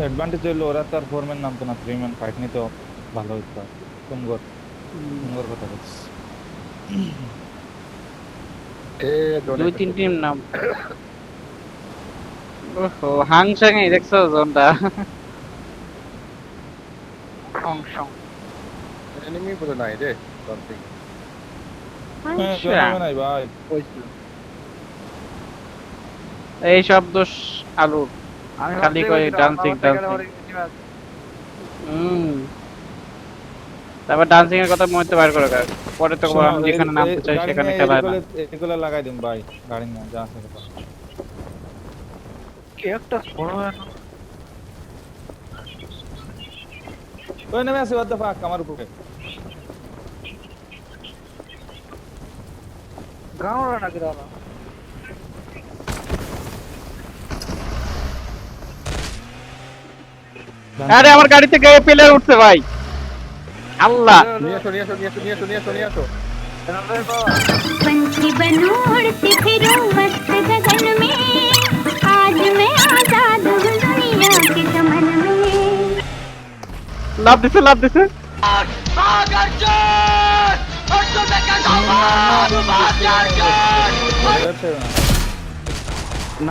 Advantage হলো ওরা তো আর ফোরম্যান নামতো না, থ্রি ম্যান ফাইট নিতে ভালো হইতো আর কি। তুমগর তুমগর কথা বলছি। এ জোনে দুই একটা তিন শট টিম দিল। নাম। ওহো হাংসাংই দেখছো জোনটা। সংসং এনিমি বলে নাই রে সামথিং। হ্যাঁ কেউ নামে নাই ভাই। কইছিল। এই সব দোষ আলুর। আমি খালি ভাবতে কয় গেছিলাম ডান্সিং আমার থেকে ডান্সিং। ওর টিম আছে। হুম। তারপর ডান্সিং এর কথা মনে তো বার করে রাখ। পরে তো শোনো আমি যেখানে নামতে চাই গাড়ি সেখানে নিয়ে খেলা হয় না। এগুলো লাগাই দিন ভাই, গাড়ি নিয়ে যা আছে কথা। কি একটা বড় হয় না। ওই নেমে আসে, what the fuck, আমার উপরে। গ্রাউন্ড না গ্রাউন্ড আরে আমার গাড়ি থেকে পিলার উঠছে ভাই। আল্লাহ। নিয়ে আসো নিয়ে আসো নিয়ে আসো নিয়ে আসো নিয়ে আসো নিয়ে আসো। पंछी बनूं उड़ती फिरूं मस्त गगन में आज मैं आजाद हूँ दुनिया के चमन में লাভ দিছে লাভ দিছে।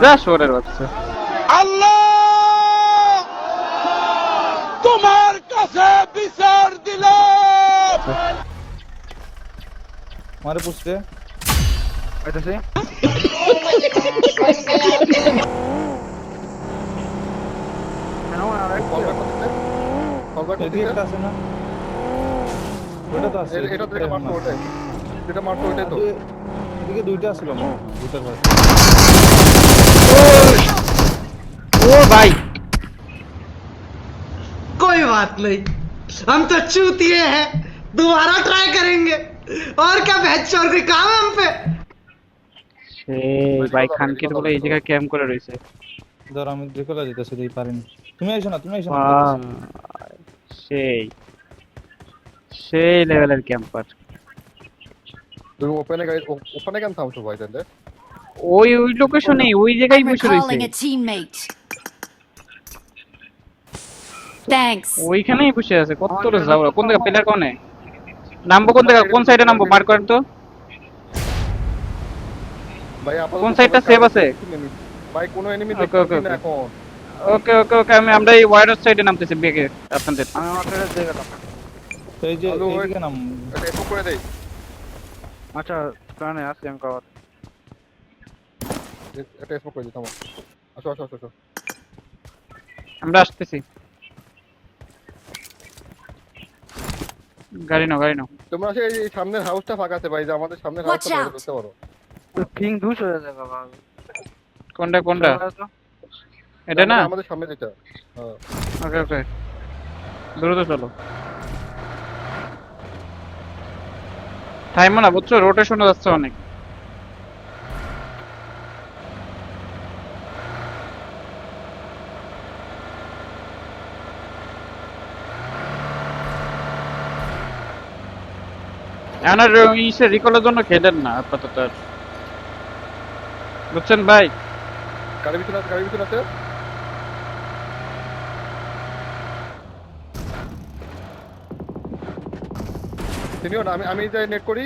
যা শোরের বাচ্চা। মারে পুষতে আইতাছে কেন আর এক কল ব্যাক করতে কল ব্যাক এদিকে করতে একটা আছে না, ওটা তো আছে এটা তো এটা মারতো ওটাই, এটা মারতো ওটাই তো। এদিকে দুইটা আছিল না, দুইটার ভাই। ও ভাই कोई बात नहीं, हम तो चूतिए हैं, दोबारा ट्राई करेंगे। और क्या बहस और कोई काम है हम पे। সেই ভাই খানকির বলে এই জায়গায় ক্যাম্প করে রইছে। ধর আমি দেখলা যেতেছি দেই পারিনি। তুমি আইছো না, তুমি আইছো না, ভাই, সেই সেই লেভেলের ক্যাম্পার। তুমি ওপেনে গাড়ি ওপেনে কেন থামছো ভাই তাহলে? ওই ওই লোকেশনে ওই জায়গায় I'm বসে রইছে। recalling a teammate. Thanks. ওইখানেই বসে আছে। কত দূরে যাবো? কোন জায়গা পিলার কোনে? নামবো কোন জায়গা? কোন সাইডে নামবো? বার করেন তো। ভাই আপাতত কোন সাইডটা সেভ আছে? ভাই কোনো এনিমি ওকে, দেখতে ওকে, পাচ্ছি না ওকে। এখন। ওকে ওকে ওকে আমরা এই ওয়াইডার সাইডে নামতেছি বেগে আপনাদের। আমি আমার সাইডে দিয়ে গেলাম। তো এই যে হ্যালো, এইদিকে নাম। এটা এসব করে দেই। আচ্ছা প্ল্যানে আছে আমি কভার। এটা এসব করে দিই, থামো। আসো আসো আসো আসো। আমরা আসতেছি। গাড়ি নাও গাড়ি নাও। তোমরা আসে এই সামনের হাউসটা ফাঁকা আছে ভাই, যে আমাদের সামনের Watch হাউসটা out! ধরতে পারো। তো কিং 200 হয়ে যাবে বাবা। কোনটা কোনটা? এটা না? আমাদের সামনে যেটা। হ্যাঁ ওকে ওকে দ্রুত চলো। থাইমো না বুঝছো, রোটেশন যাচ্ছে অনেক। এনার ইসে রিকলের জন্য খেলেন না আপাতত আর। বুঝছেন ভাই? গাড়ির ভিতরে আছে, গাড়ির ভিতরে আছে। সিনিয়র আমি আমি যাই নেট করি।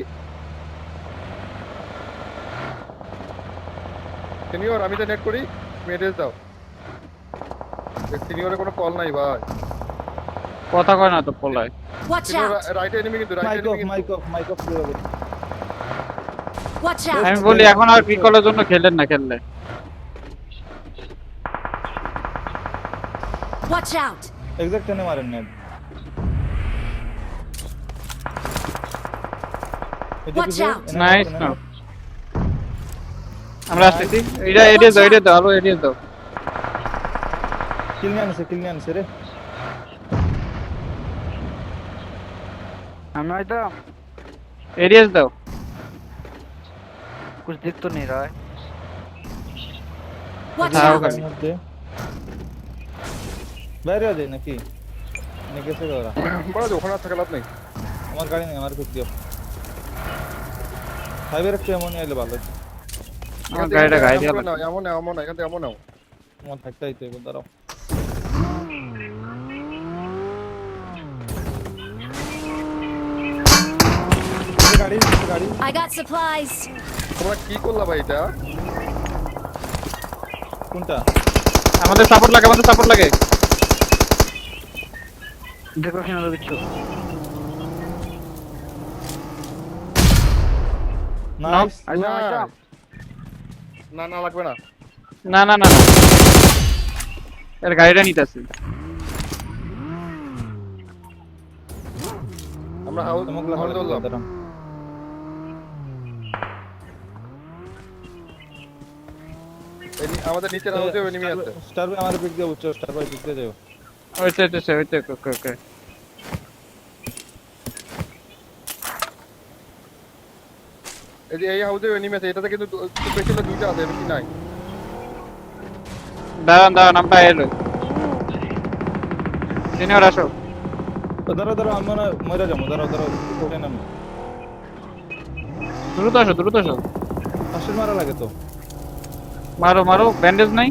সিনিয়র আমি যাই নেট করি, তুমি এড্রেস দাও। সিনিয়রের কোনো কল নাই ভাই। কথা কয় না তো পোলায়। Watch senior out! Right enemy কিন্তু, right mic off enemy mic কিন্তু। অফ মাইক অফ দিয়ে হবে। Watch out! আমি বলি এখন আর রিকলের জন্য খেলেন না খেললে। Watch out! এক্সাক্ট টেনে মারেন না। Watch out! নাইস না। আমরা আসতেছি। এটা এরিয়া দাও এরিয়া দাও আলো এরিয়া দাও। কিল নিয়ে আনছে রে। আমি আইতাম এরিয়াস দাও। कुछ दिख तो नहीं रहा है। Watch हाँ, out! होगा। মধ্যে বাইরে আছে নাকি? নাকি গেছে ওরা? বড় যে ওখানে আর থাকা লাভ নেই। আমার গাড়ি নেই, আমার খুব দিও। ফাইবার একটু এমন আইলে ভালো হতো। আমার গাড়িটা গাড়ি দিয়ে এমন এমন এখান থেকে এমন নাও। আমার থাকতে হইতো এবার দাঁড়াও। গাড়ি গাড়ি I got supplies. তোমরা কি করলা ভাই এটা? কোনটা? আমাদের সাপোর্ট লাগে, আমাদের সাপোর্ট লাগে। দেখো কিনা দিচ্ছ নাইস। আচ্ছা আচ্ছা না না লাগবে না। না না না না, এর গাড়িটা নিতেছি। আমরা হাউস তোমাকে হাউস ধরলাম। দাঁড়াও। আমাদের নিচের হাউসে এনিমি আছে। স্টার ভাই আমার পিক দিয়ে উচ্চ, স্টার ভাই পিক দিয়ে যাও। ওইটা ওইটা ওকে ওকে। এই হাউসে এনিমি আছে, এটাতে কিন্তু খুব বেশি না, দুইটা আছে, বেশি নাই। দাঁড়ান দাঁড়ান, আমরা এলো সিনিয়র আসো। দাঁড়াও দাঁড়াও, আমি মরে যাবো। দাঁড়াও দাঁড়াও, ওঠে না। দ্রুত আসো দ্রুত আসো। ফাঁসির মারা লাগে তো। মারো মারো, ব্যান্ডেজ নাই।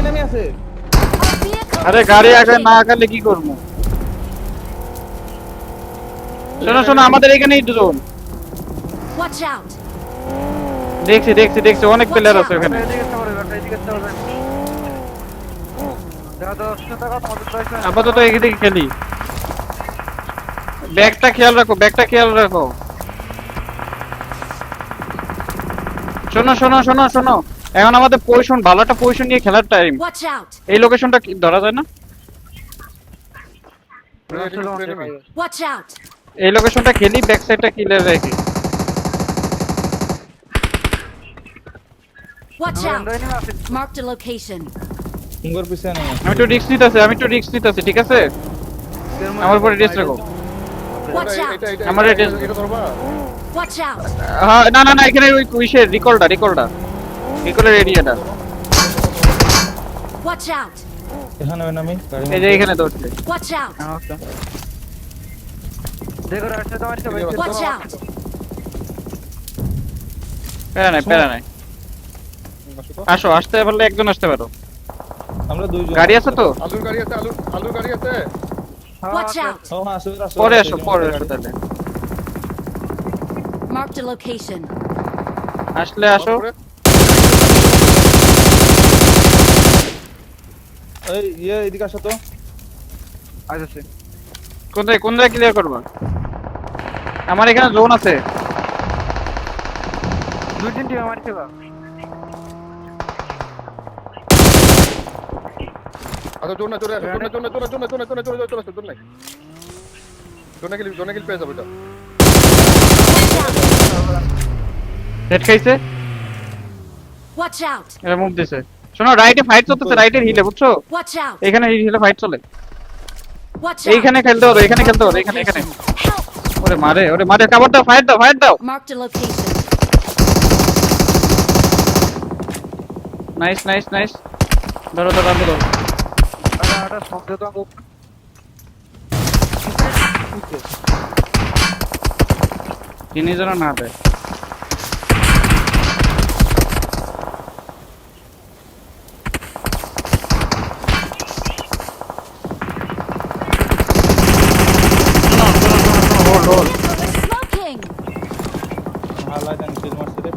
নেমে আছে। Our vehicle. আরে গাড়ি আগে না আগালে কি করবো? শোনো শোনো, আমাদের এখানেই দুজন। Watch out. দেখছি দেখছি দেখছি, অনেক প্লেয়ার আছে ওখানে। এদিকে আসতে পারবে এদিকে আসতে পারবে দেখা 10 টাকা তোমাদের প্রাইস আপাতত এদিকে খেলি। ব্যাগটা খেয়াল রাখো, ব্যাগটা খেয়াল রাখো। শোনো শোনো শোনো শোনো, এখন আমাদের পজিশন, ভালো একটা পজিশন নিয়ে খেলার টাইম। Watch out. এই লোকেশনটা কি ধরা যায় না? Watch out. এই লোকেশনটা খেলি, ব্যাক সাইডটা ক্লিয়ার রাখি। Watch out. Marked a location. Finger পিছে নেই। আমি একটু রিস্ক নিতেছি, আমি একটু রিস্ক নিতেছি, ঠিক আছে? আমার উপরে রিস্ক রাখো। Watch out. আমার এটা ধরবা। Watch out. হ্যাঁ, না না না, এখানে ওই কুইশের রিকলের এরিয়াটা। Watch out. এখানে আমি গাড়ি এই যে এখানে ধরছে। Watch out. দেখো রাস্তা তোমার সাথে Watch out. প্যারা নাই। আসো, আসতে পারলে একজন আসতে পারো। আমরা দুইজন। গাড়ি আছে তো? আলুর গাড়ি আছে, আলুর গাড়ি আছে। Watch out. ও হ্যাঁ, আসো আসো। পরে আসো তাহলে। Marked a location. আসলে আসো। এই এদিকে আসো তো। আচ্ছা কোন জায়গায় ক্লিয়ার করবা? আমার এখানে জোন আছে। দুই তিন টিম মারছে বা আচ্ছা জোন না, চলে আসো, জোনে কিল পেয়ে যাবে এটা। হেড খাইছে, Watch out. এটা মুভ দিছে। শোনো, রাইটে ফাইট চলতেছে, রাইটের হিলে, বুঝছো? Watch out. এখানে হিলে ফাইট চলে। Watch out. এইখানে খেলতে হবে, এখানে ওরে মারে, কভার দাও, ফাইট দাও। Marked a location. নাইস। ধরো আমি ধরো। এটা শব্দ তো আগে তিনি যেন না দেয়। হোল্ড। Smoking. হালা জান কিল মারছে রে।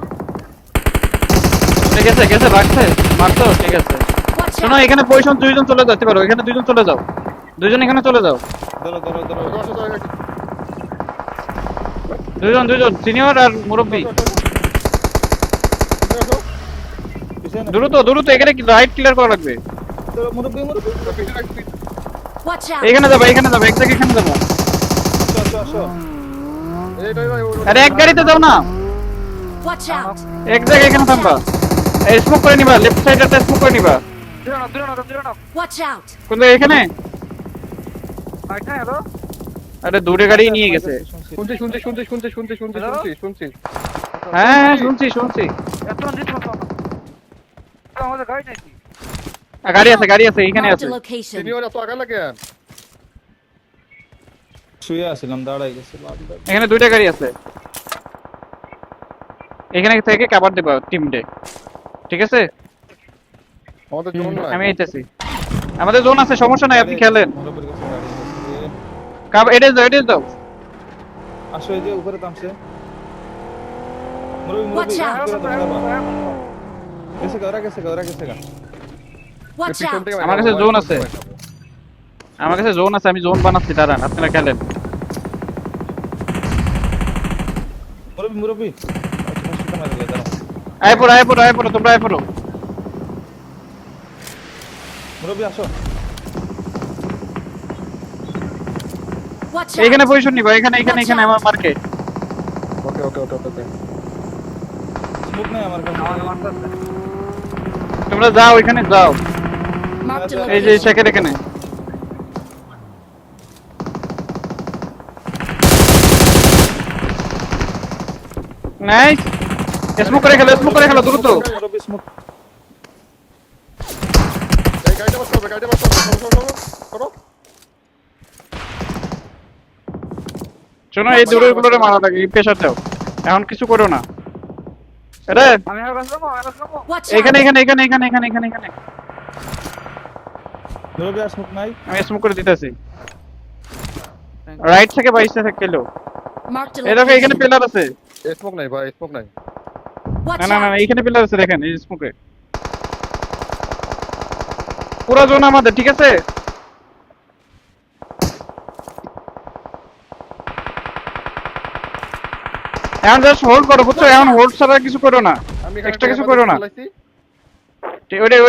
ঠিক আছে, রাখছে মারতো, ঠিক আছে। Watch শোনো, out. এখানে পজিশন দুইজন চলে যেতে পারো, এখানে দুইজন চলে যাও। এখানে চলে যাও। দুইজন সিনিয়র আর মুরব্বি। দ্রুত এখানে রাইট ক্লিয়ার করা লাগবে। মুরব্বি Watch out. এখানে যাবো, এক জায়গায় এখানে যাবো। আসো। আরে এক গাড়িতে যাও না, Watch out. এক জায়গায় এখানে থামবা। এই স্মোক করে নিবা, লেফট সাইডে স্মোক করে নিবা। দূরে না কোন Watch out. জায়গায়? এখানে? আইটা হ্যালো আরে দূরে গাড়ি নিয়ে গেছে। শুনছি। হ্যাঁ, শুনছি। এত দিন তো আমাদের গাড়ি নাই গাড়ি আছে, এখানে Marked আছে। a location. সিনিয়র এত আগে লাগে। শুয়ে আছিলাম, দাঁড়াই গেছে। এখানে দুইটা গাড়ি আছে, এখানে থেকে কভার দেবা টিমটে, ঠিক আছে? আমাদের জোন নাই। আমি আইতেছি। আমাদের জোন আছে, সমস্যা নাই, আপনি খেলেন। মুরব্বির কাছে গাড়ি আছে। এটাই দাও। আসো, এই যে উপরে থামছে। মুরব্বি Watch out! গেছে গা, ওরা গেছে গা। Watch পিছন out! থেকে আমার কাছে জোন আছে। আমি জোন বানাচ্ছি, দাঁড়ান, আপনারা খেলেন। মুরব্বি আচ্ছা, মারা গেল, দাঁড়াও। আয় পড়ো, তোমরা আয় পড়ো। মুরব্বি আসো। Watch এইখানে out! পজিশন নিবা, এখানে আমার মার্কে। ওকে ওকে ওকে ওকে স্মোক নাই আমার কাছে। তোমরা যাও, এখানে যাও। Marked a এই যে location. শেখের এখানে। নাইস। স্মোক করে খেলো দ্রুত। মুরব্বি স্মোক। এই গাড়িটা বাস করবে করো শোনো, এই দূরের মারা লাগে, প্রেসার দাও। এখন কিছু করো না। আরে আমি আর কাছে যাবো Watch এখানে out! মুরব্বি আর স্মোক নাই। আমি স্মোক করে দিতেছি। রাইট থেকে বাইসে থেকে খেলো। Marked a এই দেখো, এখানে location. পিলার আছে। স্মোক নাই ভাই, স্মোক নাই। Watch না, out! এইখানে পিলার আছে, দেখেন এই স্মোকে। পুরো জোন আমাদের, ঠিক আছে? এখন জাস্ট হোল্ড করো, বুঝছো? এখন হোল্ড ছাড়া কিছু করো না। আমি এক্সট্রা কিছু করো না। ওটাই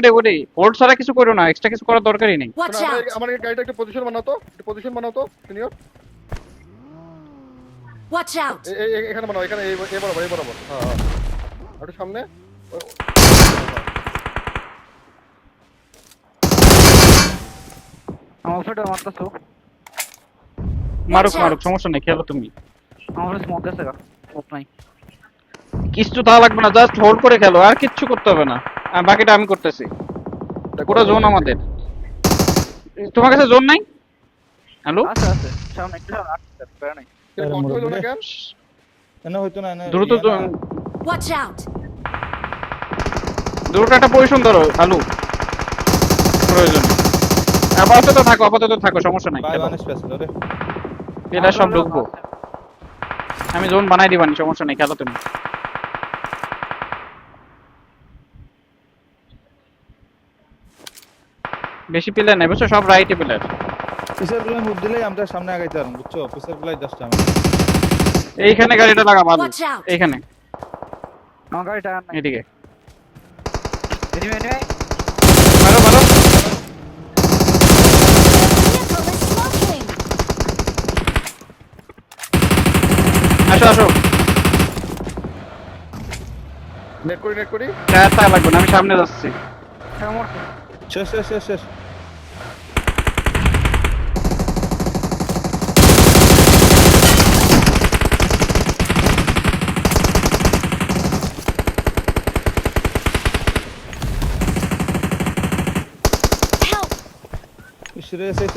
হোল্ড ছাড়া কিছু করো না, এক্সট্রা কিছু করার দরকারই নেই। Watch out! আমার গাড়িটা একটু পজিশন বানাতো সিনিয়র। Watch out! এখানে বানাও, এখানে এই বরাবর। হ্যাঁ একটু সামনে। আমার ফটো মারতাছো মারুক, Watch out! সমস্যা নেই, খেলো তুমি। আমার স্মোক আছে গা স্মোক নাই কিছু তা লাগবে না, জাস্ট হোল্ড করে খেলো, আর কিচ্ছু করতে হবে না। আর বাকিটা আমি করতেছি। পুরো জোন আমাদের। তোমার কাছে জোন নাই? হ্যালো, আছে সামনে একটু সামনে আসছে প্যারা নাই কত হলো না কেন? এনে হইতো না, এনে দ্রুত Watch out! একটা পজিশন ধরো, আলু প্রয়োজন। আপাতত থাকো, সমস্যা নাই। বাই ওয়ান স্পেশাল রে। এটা সব ঢুকবো, আমি জোন বানাই দিবানি, সমস্যা নেই, খেলো তুমি। বেশি প্লেয়ার নাই, বুঝছো? সব রাইটে প্লেয়ার। পিসের গুলো মুভ দিলেই আমরা সামনে আগাইতে পারবো, বুঝছো? পিসের গুলাই জাস্ট আমি। এইখানে গাড়িটা লাগা ভালো, Watch out! এইখানে, আমার গাড়ি টায়ার নাই এদিকে এনিমি মারো। Vehicle is smoking! আসো। নেট করি। টায়ার লাগবে না, আমি সামনে যাচ্ছি। শেষ। Help! ইসরে শেষ।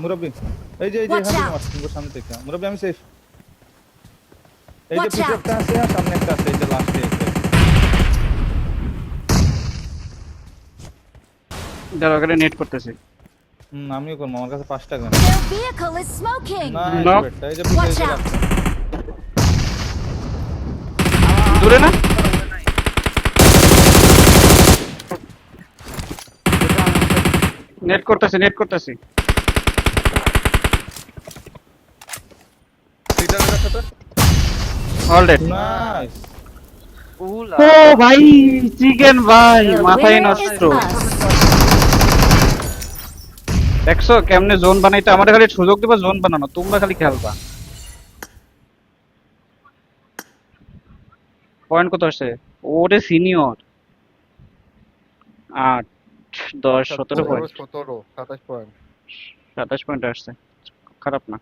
মুরব্বি এই যে Watch এখানে out! মারছি সামনে থেকে। মুরব্বি আমি সেফ। এই যে Watch পিছে out! একটা আছে আর সামনে একটা আছে, এই যে লাস্টে একটা। দাঁড়াও, গাড়ি নেট করতেছি। আমিও করবো, আমার কাছে 5 টাকা Their vehicle is smoking! না। Knock. এই যে পিছে, এই Watch যে out! রাস্তা। দূরে না? নেট করতেছি। সিটারের সাথে অলরেডি। নাইস। উলা ও ভাই, চিকেন ভাই, মাথায় Winner is নষ্ট। us. দেখছো কেমনে জোন বানাইতে? আমাদের খালি সুযোগ দিবা জোন বানানো, তোমরা খালি খেলবা। পয়েন্ট কত আসছে? ওরে সিনিয়র 8 10 17 পয়েন্ট, 17 27 পয়েন্ট। 27 পয়েন্ট আসছে, খারাপ না।